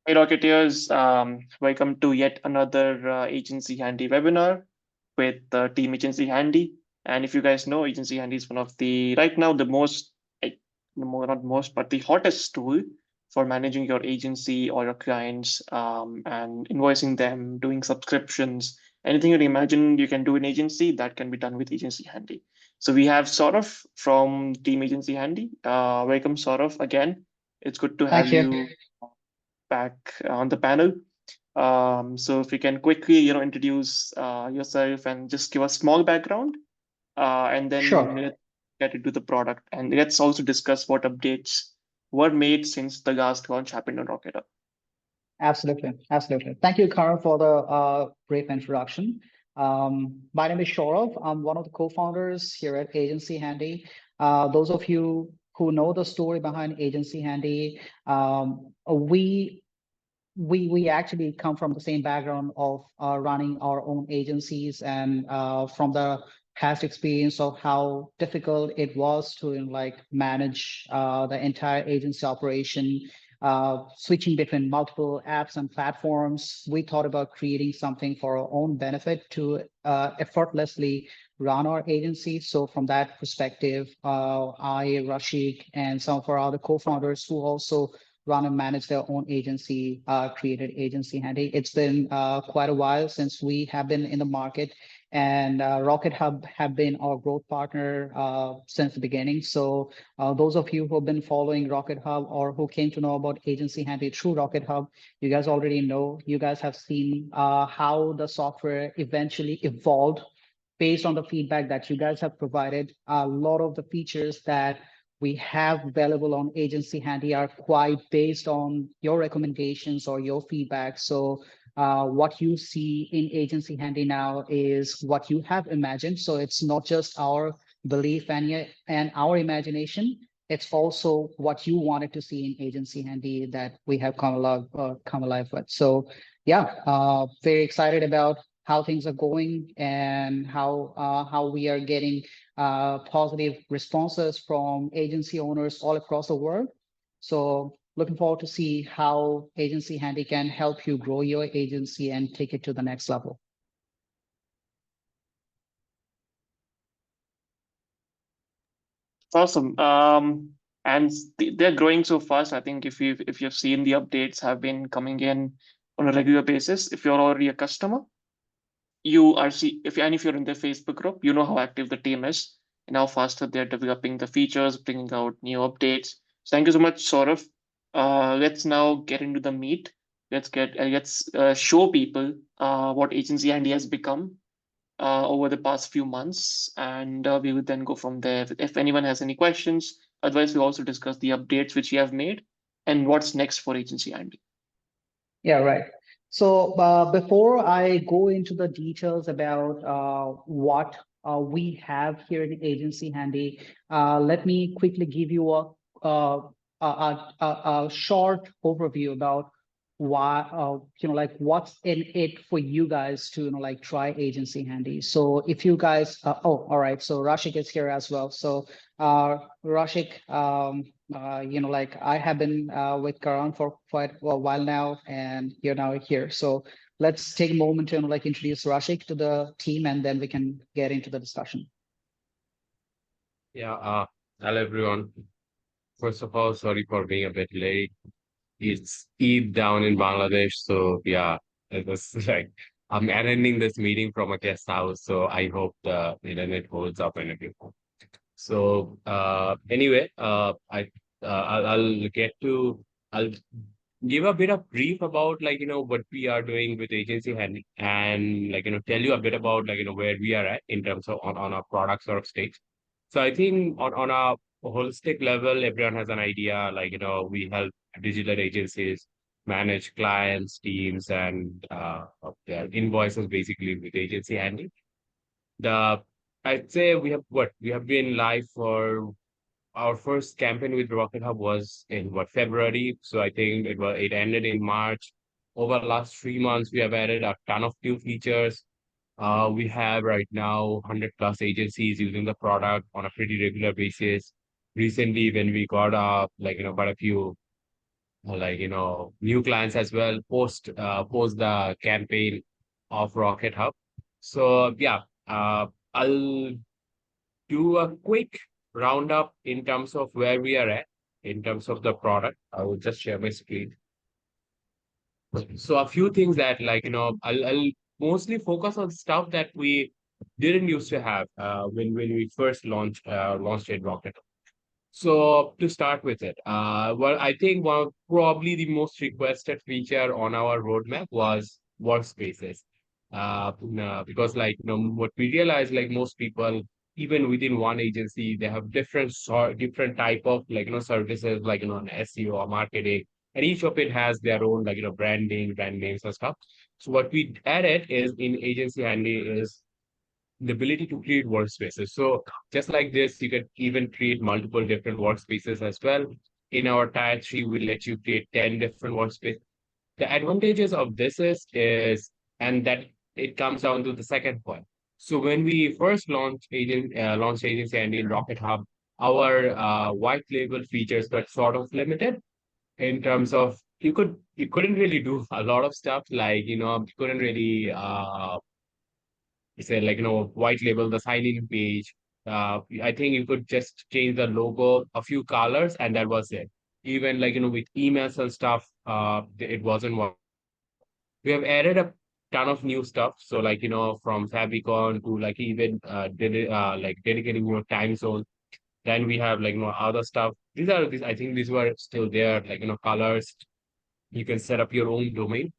Hey Rocketeers, welcome to yet another Agency Handy webinar with Team Agency Handy. And if you guys know, Agency Handy is one of the right now the most, not most, but the hottest tool for managing your agency or your clients and invoicing them, doing subscriptions, anything you imagine you can do in agency that can be done with Agency Handy. So we have Saurav from Team Agency Handy. Welcome, Saurav, again. It's good to have Thank you. you back on the panel. So if you can quickly, introduce yourself and just give a small background, and then Sure. let's get into the product. And let's also discuss what updates were made since the last launch happened on RocketHub. Absolutely. Absolutely. Thank you, Karan, for the brief introduction. My name is Shaurav. I'm one of the co-founders here at Agency Handy. Those of you who know the story behind Agency Handy, we actually come from the same background of running our own agencies and from the past experience of how difficult it was to manage the entire agency operation, switching between multiple apps and platforms. We thought about creating something for our own benefit to effortlessly run our agency. So from that perspective, I, Rashik, and some of our other co-founders who also run and manage their own agency, created Agency Handy. It's been quite a while since we have been in the market, and RocketHub have been our growth partner since the beginning. So those of you who have been following RocketHub or who came to know about Agency Handy through RocketHub, you guys already know. You guys have seen how the software eventually evolved based on the feedback that you guys have provided. A lot of the features that we have available on Agency Handy are quite based on your recommendations or your feedback. So what you see in Agency Handy now is what you have imagined. So it's not just our belief and our imagination. It's also what you wanted to see in Agency Handy that we have come alive with. So yeah, very excited about how things are going and how we are getting positive responses from agency owners all across the world. So looking forward to see how Agency Handy can help you grow your agency and take it to the next level. Awesome. And they're growing so fast. I think if you've seen the updates have been coming in on a regular basis, if you're already a customer, you are see if you're in the Facebook group, you know how active the team is and how faster they're developing the features, bringing out new updates. So thank you so much, Saurav. Let's now get into the meat. Let's show people what Agency Handy has become over the past few months, and we will then go from there. If anyone has any questions, otherwise we also discuss the updates which we have made and what's next for Agency Handy. Yeah, right. So before I go into the details about what we have here in Agency Handy, let me quickly give you uh, a short overview about why, what's in it for you guys to, try Agency Handy. So if you guys, all right. So Rashik is here as well. So Rashik, I have been with Karan for quite a while now, and you're now here. So let's take a moment to introduce Rashik to the team, and then we can get into the discussion. Yeah, hello everyone. First of all, sorry for being a bit late. It's Eid down in Bangladesh, so yeah, it was like I'm attending this meeting from a guest house, so I hope the internet holds up and everything. So anyway, I'll get to I'll give a bit of brief about what we are doing with Agency Handy and tell you a bit about where we are at in terms of on our product sort of stage. So I think on a holistic level, everyone has an idea. We help digital agencies manage clients, teams, and of their invoices basically with Agency Handy. The I'd say we have been live for our first campaign with Rocket Hub was in February. So I think it ended in March. Over the last 3 months, we have added a ton of new features. We have right now 100 plus agencies using the product on a pretty regular basis. Recently, when we got quite a few like, new clients as well, post the campaign of RocketHub. So yeah, I'll do a quick roundup in terms of where we are at in terms of the product. I will just share my screen. So a few things that, like, I'll mostly focus on stuff that we didn't used to have when we first launched it Rocket. So to start with it, well, I think one of probably the most requested feature on our roadmap was workspaces. Because, like, what we realized, like, most people, even within one agency, they have different type of, like, services, like, an SEO or marketing, and each of it has their own, like, branding, brand names and stuff. So what we added is in Agency Handy is the ability to create workspaces. So just like this, you can even create multiple different workspaces as well. In our tier 3, we let you create 10 different workspaces. The advantages of this and that it comes down to the second point. So when we first launched Agency and in Rocket Hub, our white label features were sort of limited in terms of you couldn't really do a lot of stuff, like, you couldn't really say, like, white label the sign-in page. I think you could just change the logo, a few colors, and that was it. Even, like, with emails and stuff, it wasn't what we have added a ton of new stuff. So, like, from Fabricon to, like, even like dedicating your time zone. Then we have, like, other stuff. These I think these were still there, like, colors. You can set up your own domain.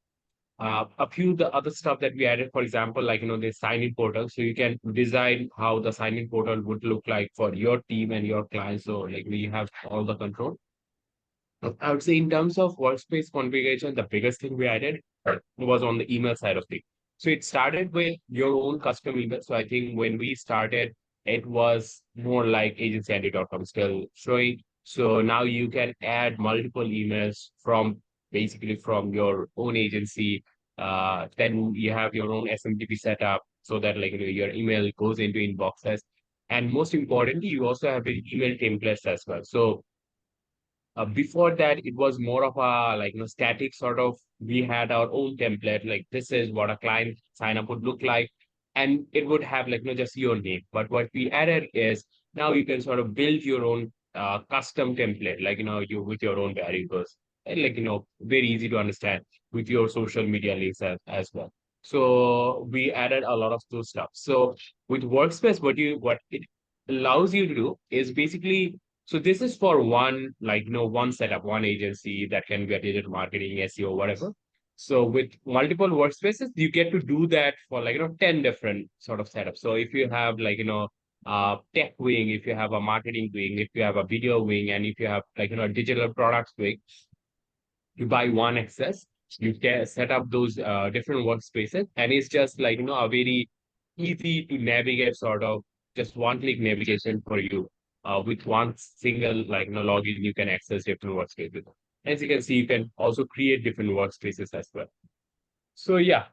A few the other stuff that we added, for example, like, the sign-in portal. So you can design how the sign-in portal would look like for your team and your clients. So, like, we have all the control. I would say in terms of workspace configuration, the biggest thing we added was on the email side of things. So it started with your own custom email. So I think when we started, it was more like agencyhandy.com still showing. So now you can add multiple emails from basically from your own agency. Then you have your own SMTP setup so that, like, your email goes into inboxes. And most importantly, you also have an email templates as well. So before that, it was more of a, like, static sort of. We had our own template, like, this is what a client sign up would look like, and it would have, like, just your name. But what we added is now you can sort of build your own custom template, like, you with your own variables, and, like, very easy to understand with your social media links as well. So we added a lot of those stuff. So with Workspace, what it allows you to do is basically, so this is for one, like, one setup, one agency that can be a digital marketing, SEO, whatever. So with multiple workspaces, you get to do that for, like, 10 different sort of setups. So if you have, like, tech wing, if you have a marketing wing, if you have a video wing, and if you have, like, a digital products wing, you buy one access, you can set up those different workspaces, and it's just, like, a very easy to navigate sort of just one click navigation for you. With one single, like, login, you can access different workspaces. As you can see, you can also create different workspaces as well. So yeah,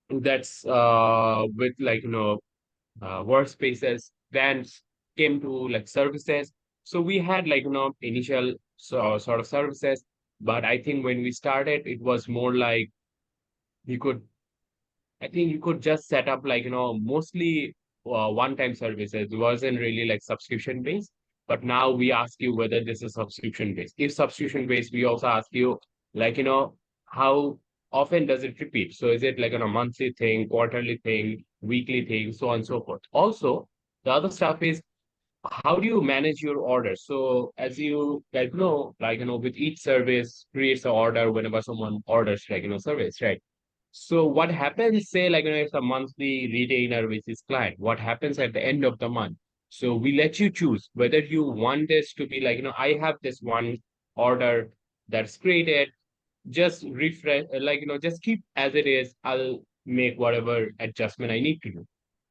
that's with, like, workspaces. Then came to, like, services. So we had, like, initial sort of services, but I think when we started, it was more like you could, I think you could just set up, like, mostly one-time services. It wasn't really like subscription based, but now we ask you whether this is subscription based. If subscription based, we also ask you, like, how often does it repeat? So is it like on a monthly thing, quarterly thing, weekly thing, so on and so forth. Also, the other stuff is how do you manage your orders? So as you guys know, like, with each service creates an order whenever someone orders, like, service, right? So what happens, say, like, it's a monthly retainer with his client, what happens at the end of the month? So we let you choose whether you want this to be, like, I have this one order that's created, just refresh, like, just keep as it is. I'll make whatever adjustment I need to do.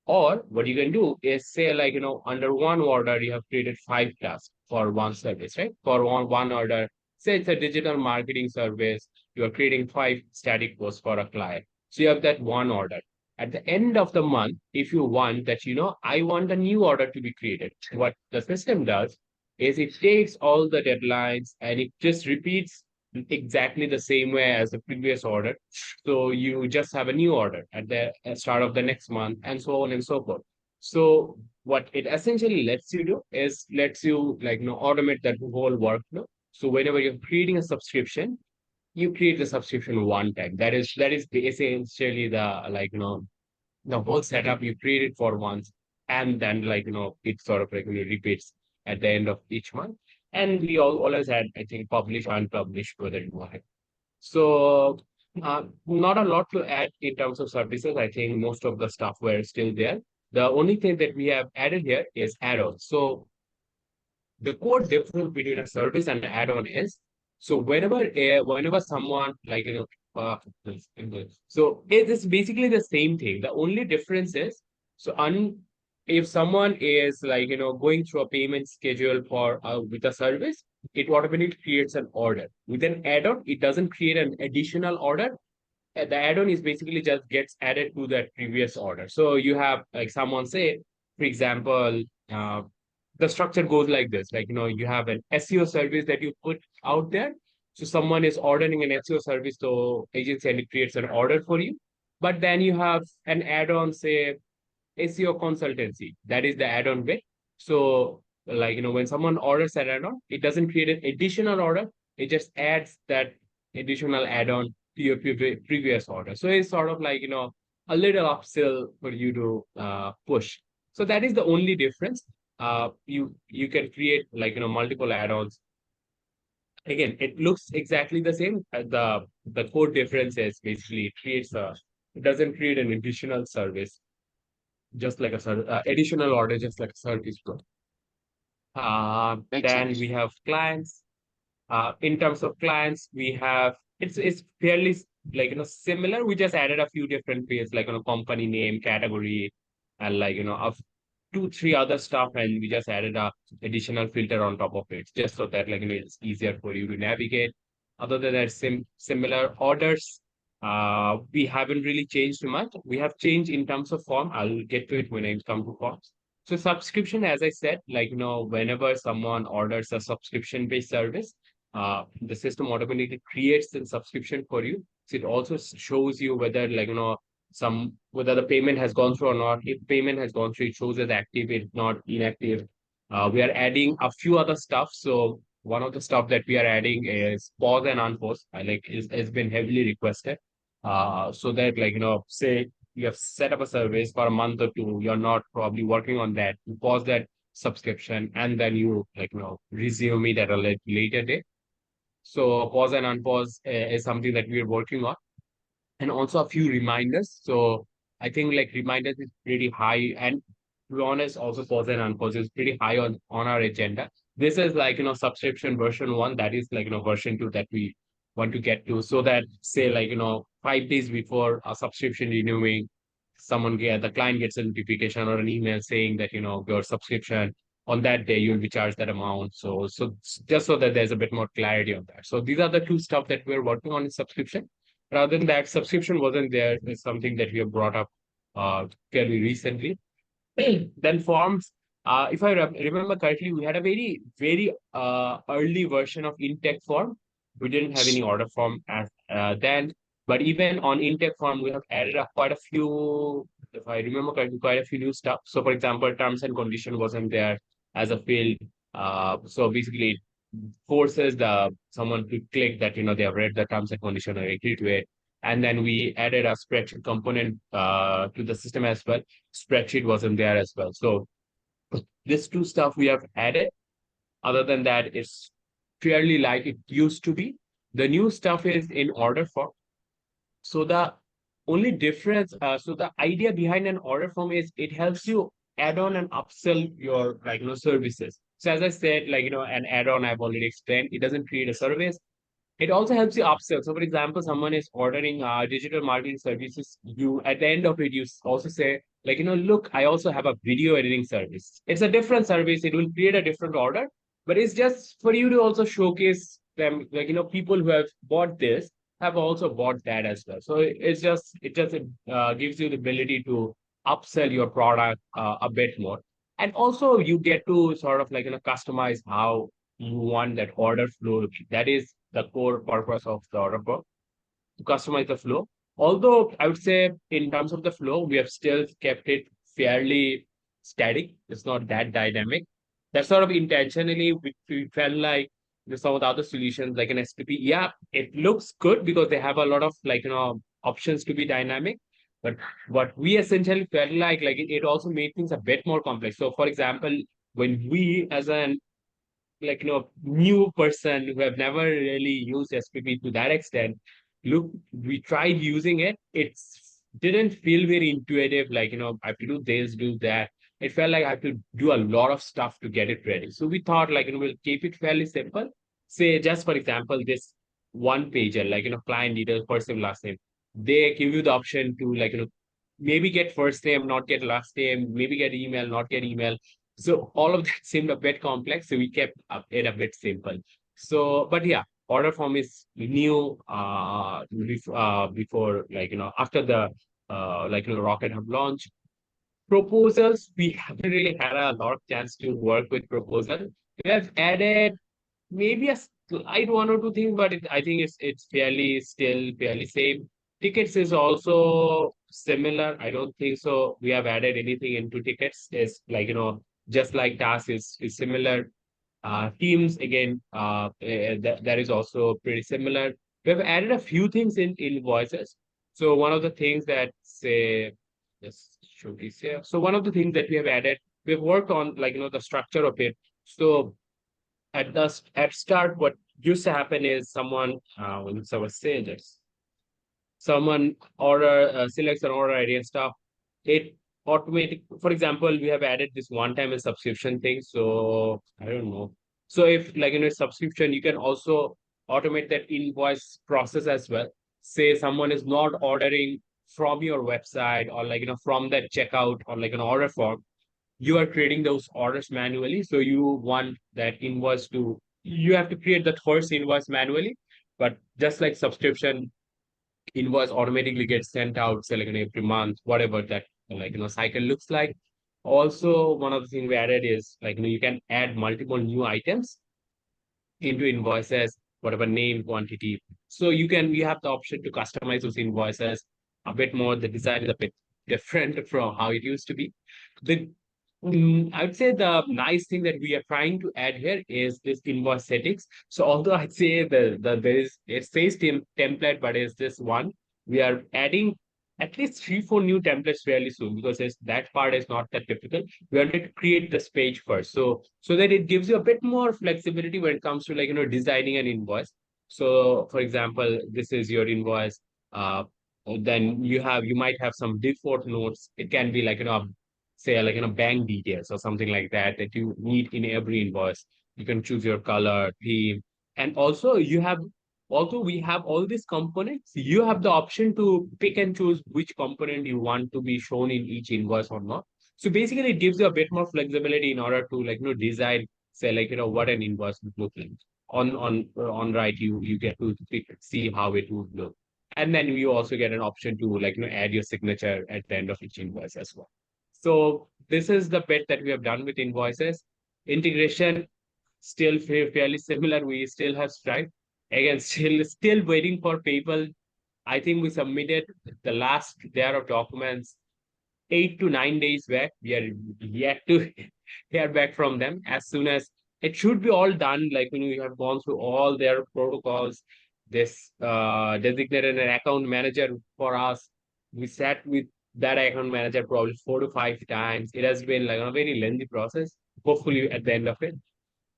Or what you can do is say, like, under one order, you have created 5 tasks for one service, right? For one order, say it's a digital marketing service, you are creating 5 static posts for a client. So you have that one order. At the end of the month, if you want that, I want a new order to be created. What the system does is it takes all the deadlines and it just repeats exactly the same way as the previous order. So you just have a new order at the start of the next month, and so on and so forth. So what it essentially lets you do is lets you automate that whole workflow. So whenever you're creating a subscription, you create the subscription one time. That is essentially the the whole setup. You create it for once, and then it sort of repeats at the end of each month. And we always had, I think, publish, unpublish, whether you want it. So not a lot to add in terms of services. I think most of the stuff were still there. The only thing that we have added here is add-ons. So the core difference between a service and an add-on is, so whenever someone so it is basically the same thing. The only difference is, so if someone is going through a payment schedule for with a service, it automatically creates an order. With an add-on, it doesn't create an additional order. The add-on is basically just gets added to that previous order. So you have like someone say, for example, uh, the structure goes like this. You have an SEO service that you put out there. So someone is ordering an SEO service, so agency and it creates an order for you. But then you have an add-on, say SEO consultancy. That is the add-on bit. So when someone orders an add-on, it doesn't create an additional order. It just adds that additional add-on to your previous order. So it's sort of a little upsell for you to push. So that is the only difference. You can create multiple add-ons. Again, it looks exactly the same. The core difference is basically it doesn't create an additional service, just like additional order, just like a service pro. Makes Then sense. we have clients. In terms of clients, we have it's fairly similar. We just added a few different fields like company name, category, and of two, three other stuff, and we just added a additional filter on top of it, just so that it's easier for you to navigate. Other than that, similar orders. We haven't really changed much. We have changed in terms of form. I'll get to it when I come to forms. So subscription, as I said, whenever someone orders a subscription-based service, the system automatically creates a subscription for you. So it also shows you whether whether the payment has gone through or not. If payment has gone through, it shows as active, if not inactive. We are adding a few other stuff. So one of the stuff that we are adding is pause and unpause. Has been heavily requested. So that say you have set up a service for a month or two, you're not probably working on that. You pause that subscription and then you resume it at a later date. So pause and unpause is something that we are working on, and also a few reminders. So I think reminders is pretty high, and to be honest, also pause and unpause is pretty high on our agenda. This is subscription version one. That is version two that we want to get to, so that say 5 days before a subscription renewing, the client gets a notification or an email saying that your subscription on that day you'll be charged that amount. So just so that there's a bit more clarity on that. So these are the two stuff that we're working on in subscription. Rather than that, subscription wasn't there. It's something that we have brought up fairly recently. Then forms. If I remember correctly, we had a very, very early version of intake form. We didn't have any order form as then, but even on intake form, we have added up quite a few. If I remember correctly, quite a few new stuff. So, for example, terms and condition wasn't there as a field. So basically, it forces the someone to click that they have read the terms and condition or agree to it. And then we added a spreadsheet component to the system as well. Spreadsheet wasn't there as well. So this two stuff we have added. Other than that, it's fairly like it used to be. The new stuff is in order form. So the only difference, so the idea behind an order form is it helps you add on and upsell your services. So as I said, an add-on I've already explained, it doesn't create a service. It also helps you upsell. So, for example, someone is ordering digital marketing services. You at the end of it, you also say, look, I also have a video editing service. It's a different service. It will create a different order, but it's just for you to also showcase them. People who have bought this have also bought that as well. So it just gives you the ability to upsell your product a bit more, and also you get to sort of customize how you want that order flow. That is the core purpose of the order book, to customize the flow. Although I would say in terms of the flow, we have still kept it fairly static. It's not that dynamic. That sort of intentionally, we felt like some of the other solutions like an SPP, yeah, it looks good because they have a lot of options to be dynamic. But what we essentially felt like it also made things a bit more complex. So for example, when we as an new person who have never really used SPP to that extent, look, we tried using it. It's didn't feel very intuitive, I have to do this, do that. It felt like I have to do a lot of stuff to get it ready. So we thought we'll keep it fairly simple. Say just for example, this one pager, client details, first name, last name. They give you the option to maybe get first name, not get last name, maybe get email, not get email. So all of that seemed a bit complex, so we kept it a bit simple. So, but yeah, order form is new before after the RocketHub launch. Proposals, we haven't really had a lot of chance to work with proposal. We have added maybe a slight one or two things, but I think it's still fairly same. Tickets is also similar. I don't think so. We have added anything into tickets. Is just like task is similar. Teams again, that is also pretty similar. We have added a few things in invoices. So one of the things that say, yes, should we say? So one of the things that we have added, we've worked on the structure of it. So at start, what used to happen is when someone say this, someone selects an order ID and stuff, it automatic. For example, we have added this one-time and subscription thing. So I don't know. So if in a subscription, you can also automate that invoice process as well. Say someone is not ordering from your website or from that checkout or an order form, you are creating those orders manually. So you want that invoice you have to create that first invoice manually. But just like subscription, invoice automatically gets sent out, say every month, whatever that cycle looks like. Also, one of the things we added is you can add multiple new items into invoices, whatever name, quantity. So you have the option to customize those invoices a bit more. The design is a bit different from how it used to be. I would say the nice thing that we are trying to add here is this invoice settings. So although I'd say it says template, but it's this one, we are adding at least 3, 4 new templates fairly soon because that part is not that difficult. We are going to create this page first, so that it gives you a bit more flexibility when it comes to designing an invoice. So for example, this is your invoice. Then you might have some default notes. It can be say bank details or something like that you need in every invoice. You can choose your color, theme, and also we have all these components. You have the option to pick and choose which component you want to be shown in each invoice or not. So basically, it gives you a bit more flexibility in order to design, say what an invoice would look like. On right, you get to see how it would look, and then you also get an option to add your signature at the end of each invoice as well. So this is the bit that we have done with invoices. Integration still fairly similar. We still have Stripe. Again, still waiting for people. I think we submitted the last layer of documents 8 to 9 days back. We are yet to hear back from them. As soon as it should be all done, when we have gone through all their protocols, this designated an account manager for us. We sat with that account manager probably 4 to 5 times. It has been a very lengthy process. Hopefully, at the end of it,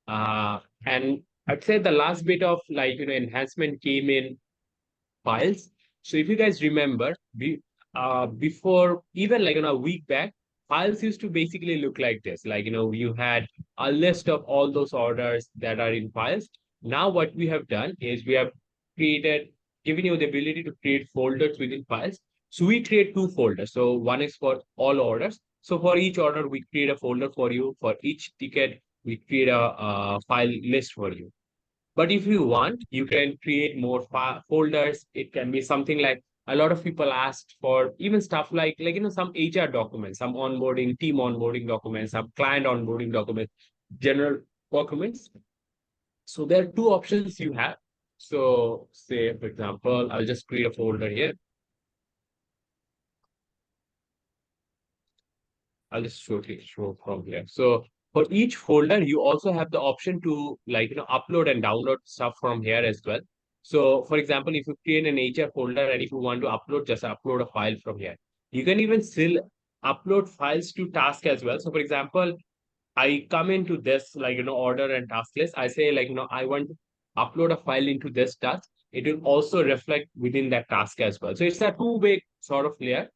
and I'd say the last bit of enhancement came in files. So if you guys remember, before even a week back, files used to basically look like this. You had a list of all those orders that are in files. Now what we have done is we have given you the ability to create folders within files. So we create 2 folders. So one is for all orders. So for each order, we create a folder for you. For each ticket, we create a file list for you. But if you want, you can create more folders. It can be something like a lot of people asked for even stuff like some HR documents, some onboarding, team onboarding documents, some client onboarding documents, general documents. So there are 2 options you have. So say, for example, I'll just create a folder here. I'll just show from here. So for each folder, you also have the option to upload and download stuff from here as well. So for example, if you create an HR folder and if you want to upload, just upload a file from here. You can even still upload files to task as well. So for example, I come into this order and task list. I say I want to upload a file into this task. It will also reflect within that task as well. So it's a two-way sort of layer.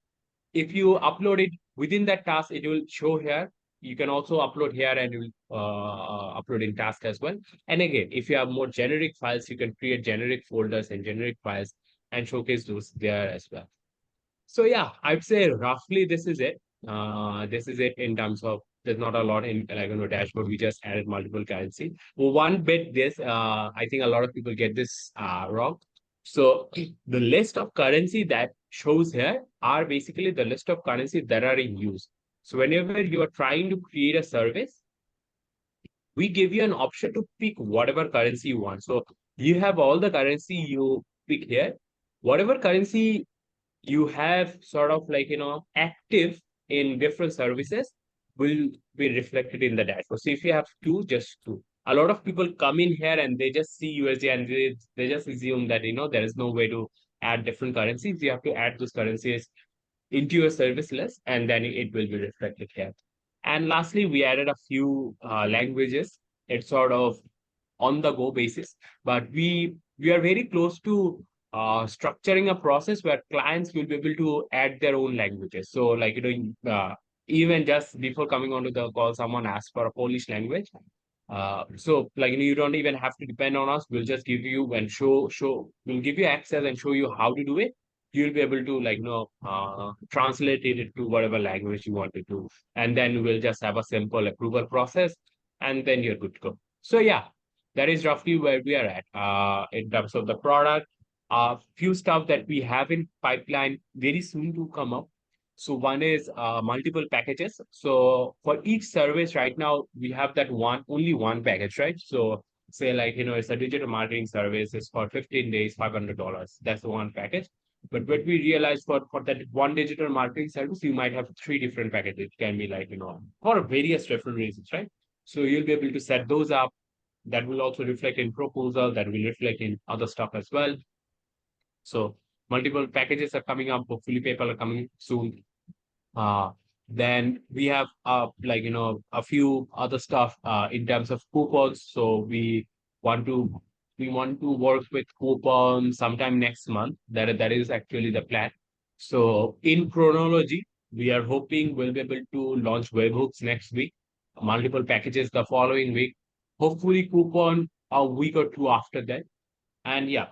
If you upload it within that task, it will show here. You can also upload here and you will upload in task as well. And again, if you have more generic files, you can create generic folders and generic files and showcase those there as well. So yeah, I'd say roughly this is it. This is it in terms of there's not a lot in dashboard. We just added multiple currency. Well, one bit this I think a lot of people get this wrong. So the list of currency that shows here are basically the list of currency that are in use. So whenever you are trying to create a service, we give you an option to pick whatever currency you want. So you have all the currency you pick here. Whatever currency you have sort of active in different services will be reflected in the dashboard. So if you have two, just two. A lot of people come in here and they just see USD and they just assume that there is no way to add different currencies. You have to add those currencies into your service list and then it will be reflected here. And lastly, we added a few languages. It's sort of on the go basis, but we are very close to structuring a process where clients will be able to add their own languages. So even just before coming onto the call, someone asked for a Polish language. So you don't even have to depend on us. We'll just give you and we'll give you access and show you how to do it. You'll be able to translate it to whatever language you want it to, and then we'll just have a simple approval process, and then you're good to go. So yeah, that is roughly where we are at in terms of the product. A few stuff that we have in pipeline very soon to come up. So one is multiple packages. So for each service right now, we have that only one package, right? So say it's a digital marketing service. It's for 15 days, $500. That's the one package. But what we realized for that one digital marketing service, you might have three different packages. It can be for various different reasons, right? So you'll be able to set those up. That will also reflect in proposal, that will reflect in other stuff as well. So multiple packages are coming up. Hopefully people are coming soon. Uh, then we have a few other stuff in terms of coupons. So want to we want to work with coupons sometime next month. That is actually the plan. So in chronology, we are hoping we'll be able to launch webhooks next week, multiple packages the following week, hopefully coupon a week or two after that. And yeah,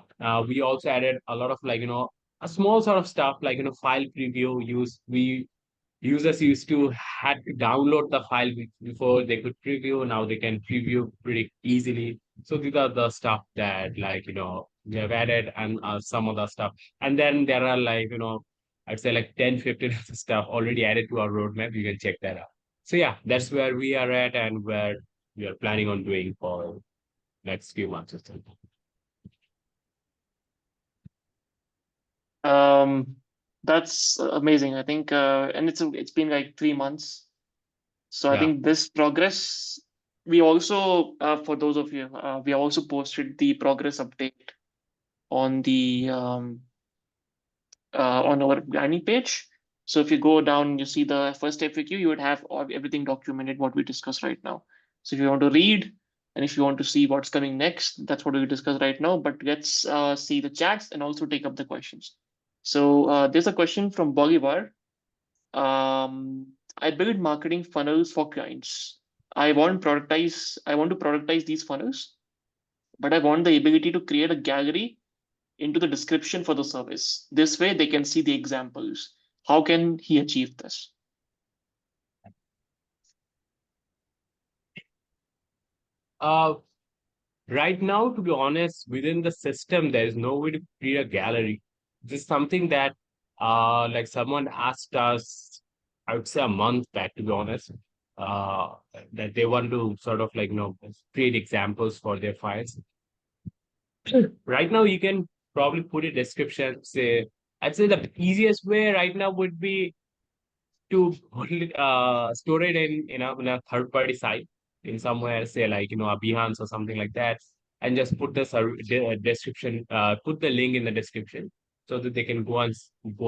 we also added a lot of a small sort of stuff file preview use. We users used to had to download the file before they could preview. Now they can preview pretty easily. So these are the stuff that we have added, and some other stuff. And then there are I'd say 10, 15 other stuff already added to our roadmap. You can check that out. So yeah, that's where we are at and where we are planning on doing for next few months or so. That's amazing. I think, and it's been like 3 months. So I Yeah. think this progress, we also, for those of you, we also posted the progress update on the on our landing page. So if you go down, you see the first FAQ, you would have everything documented what we discussed right now. So if you want to read and if you want to see what's coming next, that's what we discuss right now. But let's see the chats and also take up the questions. So there's a question from Bolivar. I build marketing funnels for clients. I want to productize these funnels, but I want the ability to create a gallery into the description for the service. This way they can see the examples. How can he achieve this? Right now, to be honest, within the system, there is no way to create a gallery. This is something that someone asked us, I would say a month back, to be honest, uh, that they want to sort of create examples for their files. Right now, you can probably put a description. Say, I'd say the easiest way right now would be to store it in a third party site in somewhere, say like a Behance or something like that, and just put the description, put the link in the description so that they can go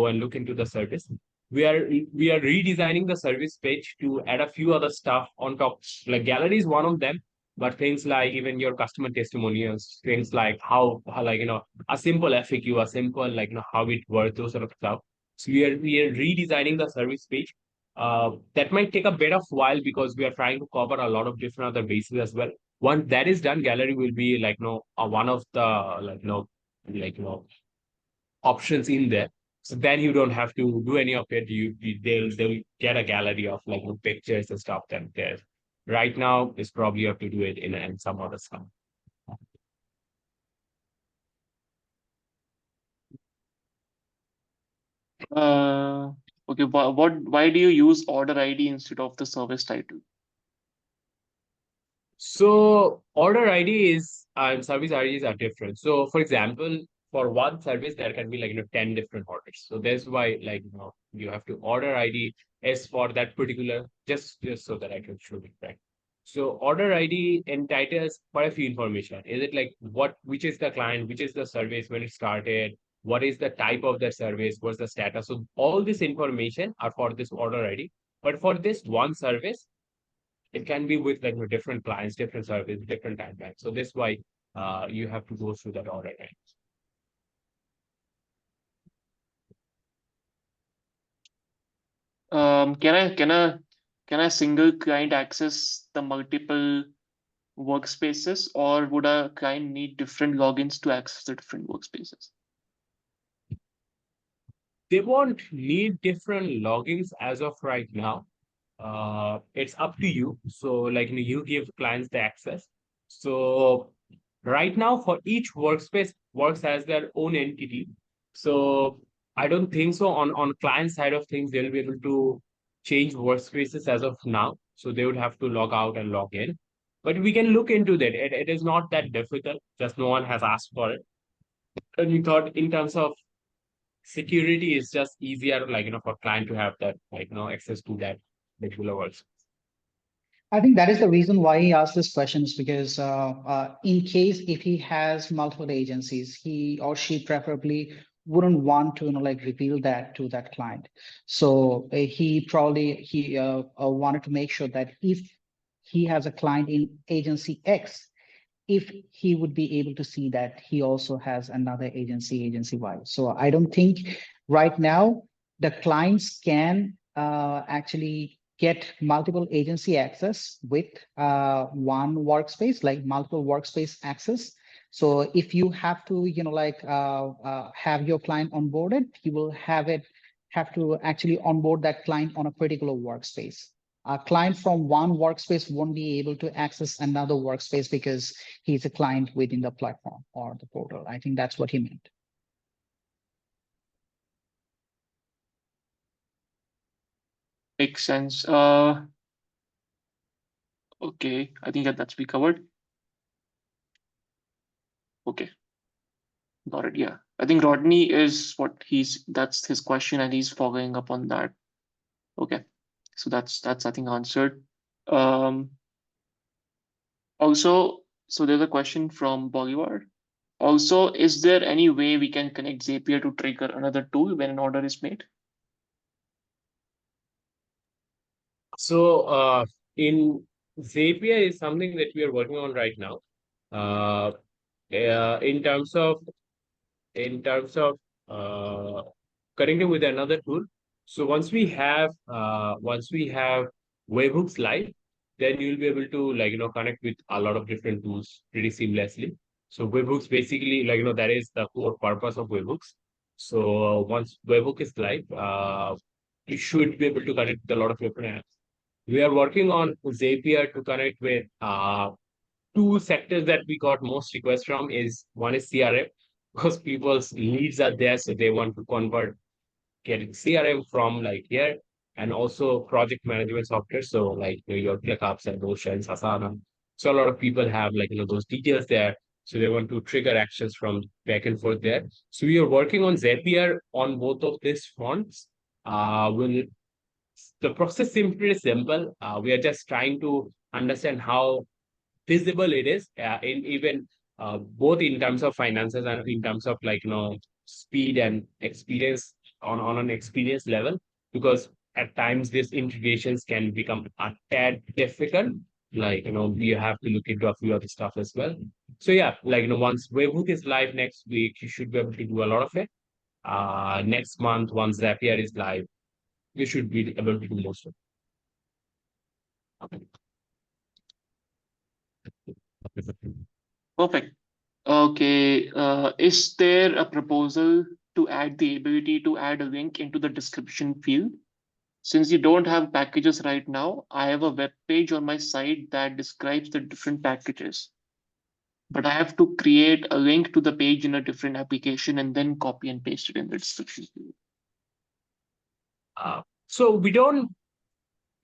and look into the service. We are redesigning the service page to add a few other stuff on top. Like gallery is one of them, but things like even your customer testimonials, things like how like a simple FAQ, a simple like how it works, those sort of stuff. So we are redesigning the service page. That might take a bit of while because we are trying to cover a lot of different other bases as well. Once that is done, gallery will be like one of the like options in there. So then you don't have to do any of it. They'll get a gallery of like pictures and stuff that there. Right now, is probably you have to do it in some other stuff. Okay, why do you use order ID instead of the service title? So order ID is and service IDs are different. So for example, for one service there can be like 10 different orders. So that's why like you have to order ID is for that particular just so that I can show it right. So order ID entitles quite a few information. Is it like which is the client, which is the service when it started, what is the type of the service, what's the status? So all this information are for this order ID. But for this one service, it can be with like different clients, different service, different timelines. So this why you have to go through that order. Right? Can a single client access the multiple workspaces, or would a client need different logins to access the different workspaces? They won't need different logins as of right now. It's up to you. So like you give clients the access. So right now for each workspace works as their own entity. So I don't think so on client side of things they'll be able to change workspaces as of now. So they would have to log out and log in. But we can look into that. It is not that difficult. Just no one has asked for it. And we thought in terms of security is just easier, like for client to have that, like access to that particular workspace. I think that is the reason why he asked this question is because in case if he has multiple agencies, he or she preferably wouldn't want to like reveal that to that client. So he wanted to make sure that if he has a client in agency X, if he would be able to see that he also has another agency Y. So I don't think right now the clients can actually get multiple agency access with one workspace, like multiple workspace access. So if you have to, have your client onboarded, you will have to actually onboard that client on a particular workspace. A client from one workspace won't be able to access another workspace because he's a client within the platform or the portal. I think that's what he meant. Makes sense. Okay, I think that's we covered. Okay, got it. Yeah, I think Rodney is that's his question, and he's following up on that. Okay, so that's I think answered. Um, Also, so there's a question from Bolivar. Also, is there any way we can connect Zapier to trigger another tool when an order is made? So in Zapier is something that we are working on right now. Uh, in terms of uh, connecting with another tool. So once we have webhooks live, then you'll be able to like connect with a lot of different tools pretty seamlessly. So webhooks basically like that is the core purpose of webhooks. So once webhook is live, you should be able to connect with a lot of different apps. We are working on Zapier to connect with two sectors that we got most requests from is one is CRM because people's needs are there, so they want to convert getting CRM from like here and also project management software. So like your ClickUps and Notion, Asana. So a lot of people have like those details there. So they want to trigger actions from back and forth there. So we are working on Zapier on both of these fronts. Will The process seems pretty simple. We are just trying to understand how feasible it is, in even both in terms of finances and in terms of speed and experience on an experience level, because at times these integrations can become a tad difficult. We have to look into a few other stuff as well. So yeah, once Webhook is live next week, you should be able to do a lot of it. Next month, once Zapier is live, you should be able to do most of it. Perfect. Okay. Is there a proposal to add the ability to add a link into the description field? Since you don't have packages right now, I have a web page on my site that describes the different packages. But I have to create a link to the page in a different application and then copy and paste it in the description field. So we don't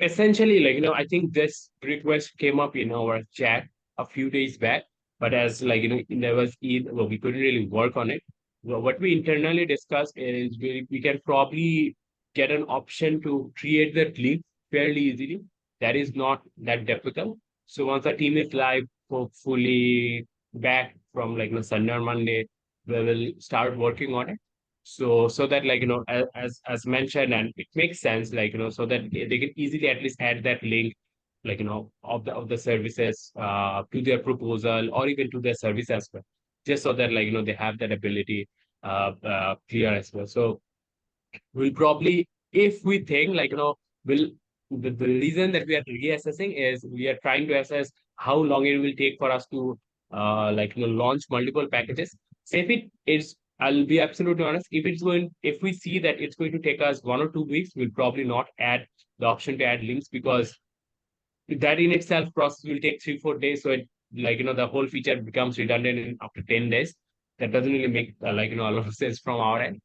essentially, I think this request came up in our chat a few days back, but as there was well, we couldn't really work on it. Well, what we internally discussed is we can probably get an option to create that link fairly easily. That is not that difficult. So once the team is live, hopefully back from Sunday or Monday, we will start working on it. So that as mentioned, and it makes sense, so that they can easily at least add that link, of the services to their proposal or even to their service as well, just so that they have that ability clear as well. So we'll probably, if we think will the reason that we are reassessing is we are trying to assess how long it will take for us to launch multiple packages. So if it is, I'll be absolutely honest, if we see that it's going to take us 1 or 2 weeks, we'll probably not add the option to add links, because that in itself process will take 3 4 days. So it the whole feature becomes redundant in after 10 days. That doesn't really make a lot of sense from our end.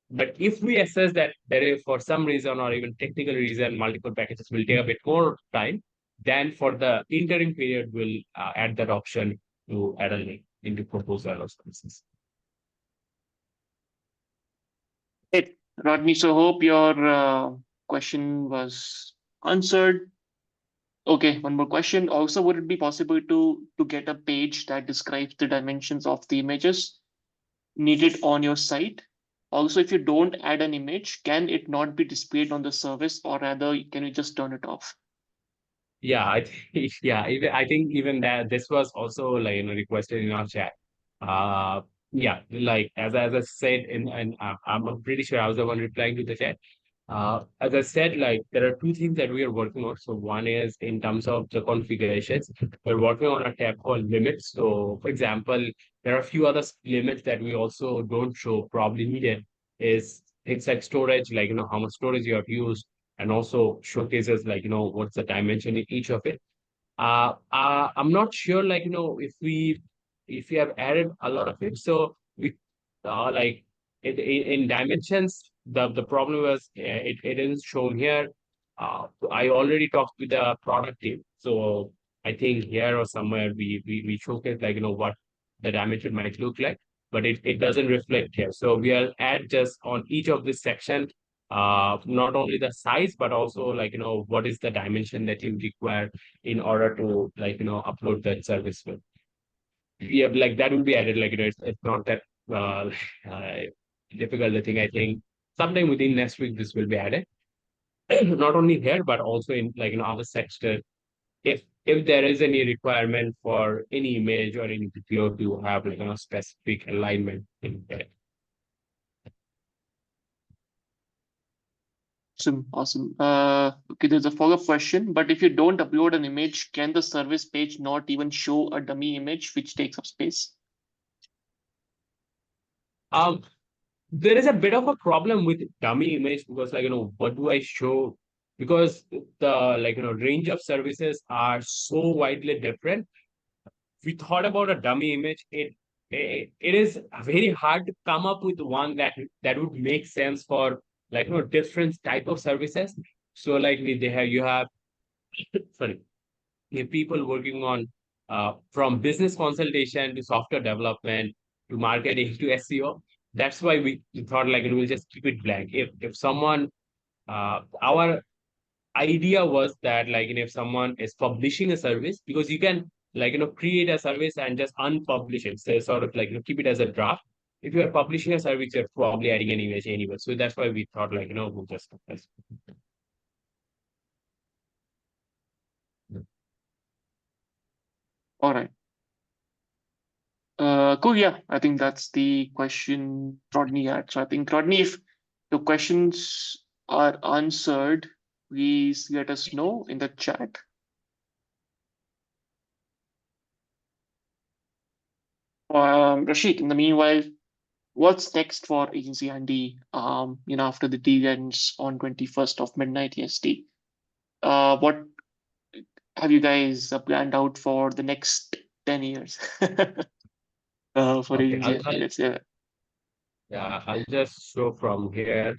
But if we assess that there is, for some reason or even technical reason, multiple packages will take a bit more time, then for the interim period, we'll add that option to add a link into proposal or services. Hey, Rodney, so hope your question was answered. Okay, one more question. Also, would it be possible to get a page that describes the dimensions of the images needed on your site? Also, if you don't add an image, can it not be displayed on the service, or rather, can you just turn it off? Yeah, I think even that this was also requested in our chat. Uh, yeah, as I said, I'm pretty sure I was the one replying to the chat. As I said, there are two things that we are working on. So one is in terms of the configurations, we're working on a tab called limits. So for example, there are a few other limits that we also don't show probably needed, is things like storage, how much storage you have used, and also showcases what's the dimension in each of it. I'm not sure if we have added a lot of it. So we like in dimensions, the problem was it isn't shown here. I already talked with the product team, so I think here or somewhere we showcase what the dimension might look like, but it doesn't reflect here. So we'll add just on each of this section, not only the size but also what is the dimension that you require in order to upload that service with. Yeah, that will be added. It's not that uh, uh, difficult. I think sometime within next week this will be added. Not only here but also in other sector. If there is any requirement for any image or any video to have specific alignment in there. Awesome. Okay, there's a follow-up question. But if you don't upload an image, can the service page not even show a dummy image which takes up space? There is a bit of a problem with dummy image, because what do I show? Because the range of services are so widely different. We thought about a dummy image. It is very hard to come up with one that would make sense for different type of services. So they have you have sorry, you have people working on from business consultation to software development to marketing to SEO. That's why we thought like we'll just keep it blank. If someone our idea was that like if someone is publishing a service, because you can like create a service and just unpublish it, so sort of like keep it as a draft. If you are publishing a service, you're probably adding an image anyway, so that's why we thought like we'll just All right. Cool. Yeah, I think that's the question Rodney had. So I think Rodney, if your questions are answered, please let us know in the chat. Rashik, in the meanwhile, what's next for AgencyHandy? After the deal ends on 21st of midnight EST, what have you guys planned out for the next 10 years? For okay. AgencyHandy, let's say. Yeah, I'll just show from here.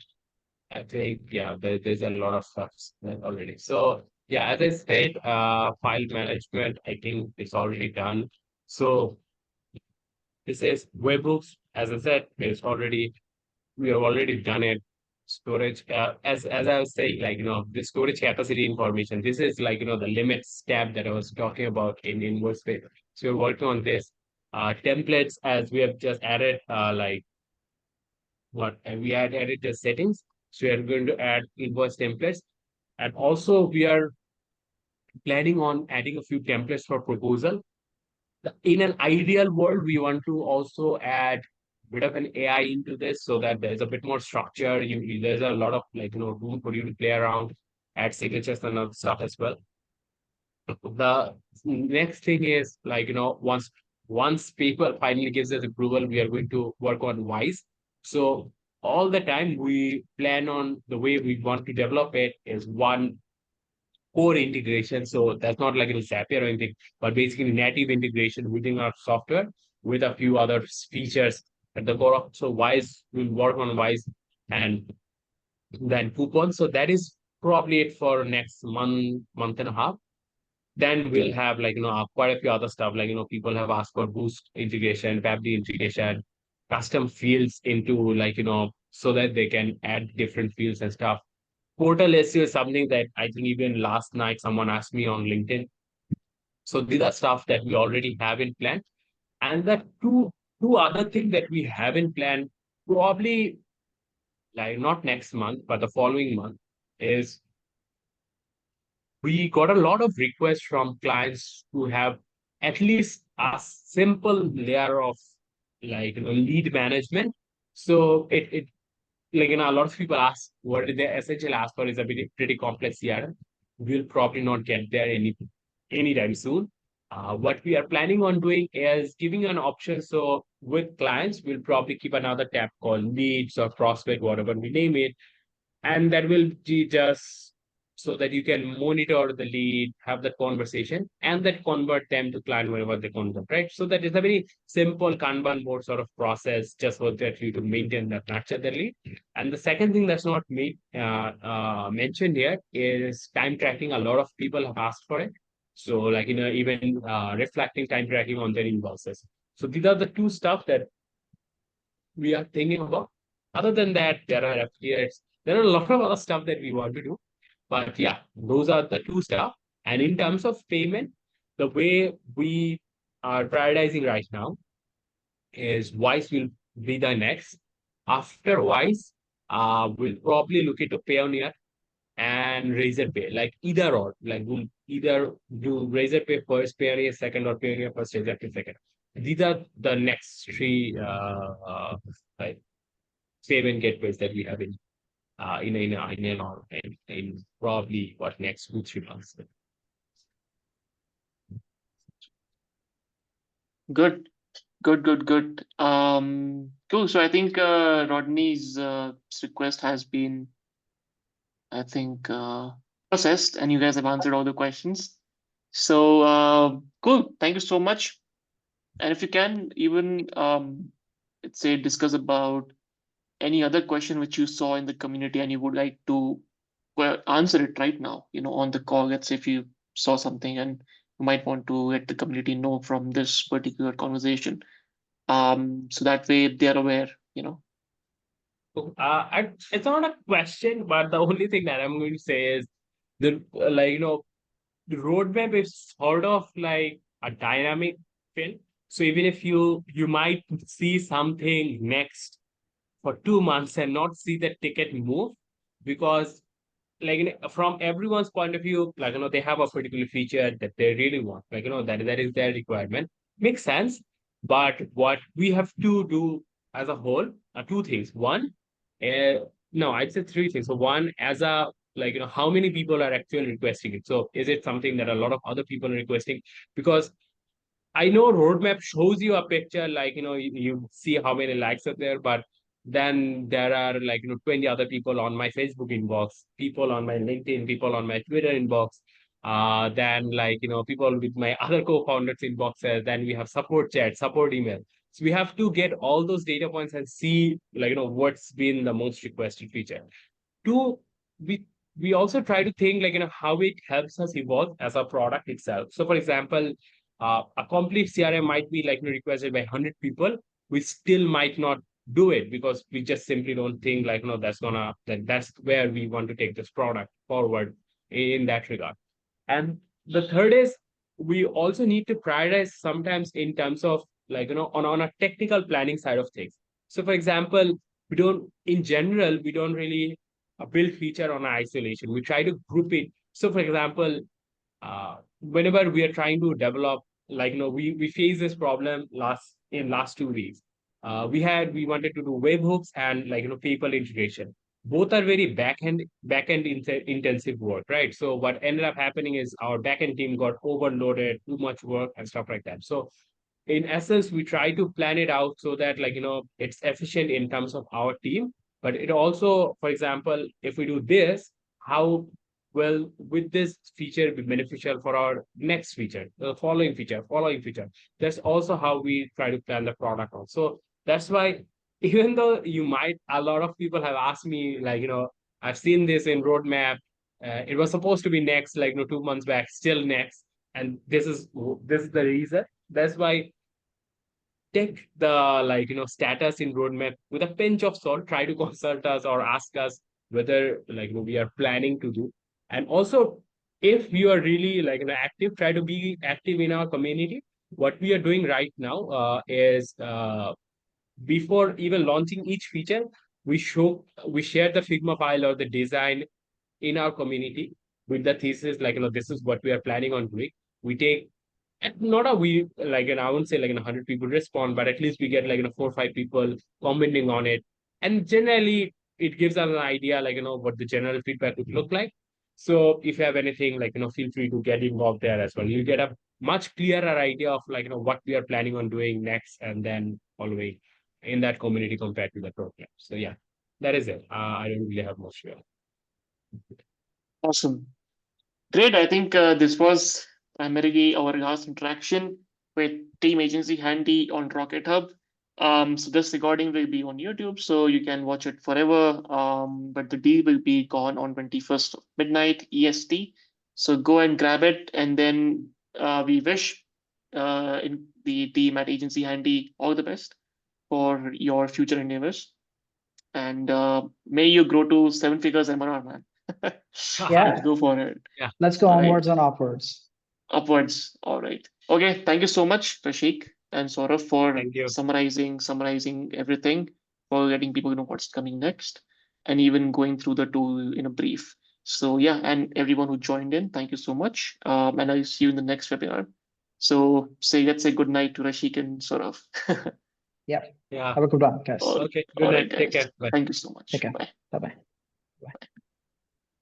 I think, yeah, there's a lot of stuff already. So, yeah, as I said, file management, I think it's already done. So, this is webhooks. As I said, we have already done it. Storage, as I was saying, like, the storage capacity information, this is like, the limits tab that I was talking about in WordSpace. So, we're working on this. Templates, as we have just added, and we had added the settings. So we are going to add invoice templates. And also we are planning on adding a few templates for proposal. In an ideal world, we want to also add a bit of an AI into this so that there's a bit more structure. There's a lot of room for you to play around, add signatures and other stuff as well. The next thing is once paper finally gives us approval, we are going to work on Wise. So all the time we plan on the way we want to develop it is one core integration. So that's not like Zapier or anything, but basically native integration within our software with a few other features at the core of. So Wise, we'll work on Wise and then coupon. So that is probably it for next month and a half. Then we'll have quite a few other stuff people have asked for Boost integration, Fably integration, custom fields into so that they can add different fields and stuff. Portal SEO is something that I think even last night someone asked me on LinkedIn. So these are stuff that we already have in plan. And the two other things that we have in plan, probably like not next month, but the following month, is we got a lot of requests from clients to have at least a simple layer of lead management. So it a lot of people ask what they essentially ask for is a pretty complex CRM. We'll probably not get there anytime soon. What we are planning on doing is giving an option. So with clients, we'll probably keep another tab called leads or prospect, whatever we name it, and that will be just so that you can monitor the lead, have that conversation, and then convert them to client whenever they convert, right? So that is a very simple Kanban board sort of process just for that you to maintain that nurture the lead. And the second thing that's not mentioned here is time tracking. A lot of people have asked for it. So even reflecting time tracking on their inboxes. So these are the two stuff that we are thinking about. Other than that, there are affiliates. There are a lot of other stuff that we want to do. But yeah, those are the two stuff. And in terms of payment, the way we are prioritizing right now is Wise will be the next. After Wise, we'll probably look into Payoneer and Razorpay, like either or. Like we'll either do Razorpay first, Payoneer second, or Payoneer first, Razorpay second. These are the next three like payment gateways that we have in probably what next 2-3 months. Good, good. Cool. So I think Rodney's request has been, I think, processed, and you guys have answered all the questions. So cool. Thank you so much. And if you can even, let's say, discuss about any other question which you saw in the community and you would like to answer it right now, on the call. Let's say if you saw something and you might want to let the community know from this particular conversation. So that way they're aware, you know. It's not a question, but the only thing that I'm going to say is the the roadmap is sort of like a dynamic thing. So even if you might see something next for 2 months and not see the ticket move, because from everyone's point of view, they have a particular feature that they really want, that is their requirement. Makes sense. But what we have to do as a whole are two things. One, uh, no, I'd say three things. So one, as a how many people are actually requesting it? So is it something that a lot of other people are requesting? Because I know roadmap shows you a picture, you see how many likes are there, but then there are 20 other people on my Facebook inbox, people on my LinkedIn, people on my Twitter inbox, then people with my other co-founders inboxes, then we have support chat, support email. So we have to get all those data points and see what's been the most requested feature. Two, we also try to think how it helps us evolve as a product itself. So for example, a complete CRM might be requested by 100 people. We still might not do it because we just simply don't think that's where we want to take this product forward in that regard. And the third is we also need to prioritize sometimes in terms of on a technical planning side of things. So for example, in general, we don't really build feature on isolation. We try to group it. So for example, whenever we are trying to develop, we face this problem last 2 weeks. We wanted to do webhooks and PayPal integration. Both are very intensive work, right? So what ended up happening is our backend team got overloaded, too much work and stuff like that. So in essence, we try to plan it out so that it's efficient in terms of our team. But it also, for example, if we do this, how will with this feature be beneficial for our next feature, the following feature. That's also how we try to plan the product out. So that's why, even though a lot of people have asked me, I've seen this in roadmap, it was supposed to be next, 2 months back, still next, and this is the reason. That's why take the status in roadmap with a pinch of salt. Try to consult us or ask us whether we are planning to do. And also, if you are really active, try to be active in our community. What we are doing right now is before even launching each feature, we share the Figma file or the design in our community with the thesis, this is what we are planning on doing. We take not a we and I wouldn't say 100 people respond, but at least we get 4 or 5 people commenting on it. And generally it gives us an idea what the general feedback would look like. So if you have anything feel free to get involved there as well. You get a much clearer idea of what we are planning on doing next and then following in that community compared to the program. So yeah, that is it. I don't really have much to add. Awesome. Great. I think this was primarily our last interaction with Team Agency Handy on RocketHub. So this recording will be on YouTube, so you can watch it forever. But the deal will be gone on 21st of midnight EST. So go and grab it, and then we wish in the team at Agency Handy all the best for your future endeavors. And may you grow to 7 figures MRR, man. Yeah. Let's go for it. Yeah. Let's go All right. onwards and upwards. Upwards. All right. Okay. Thank you so much, Rashik and Saurav, for Thank you. summarizing everything, for letting people know what's coming next, and even going through the tool in a brief. So yeah, and everyone who joined in, thank you so much. And I'll see you in the next webinar. So let's say good night to Rashik and Saurav. Yeah. Yeah. Have a good one, guys. All Okay. Good right, night. Take guys. care. Bye. Thank you so much. Take care. Bye. Bye-bye.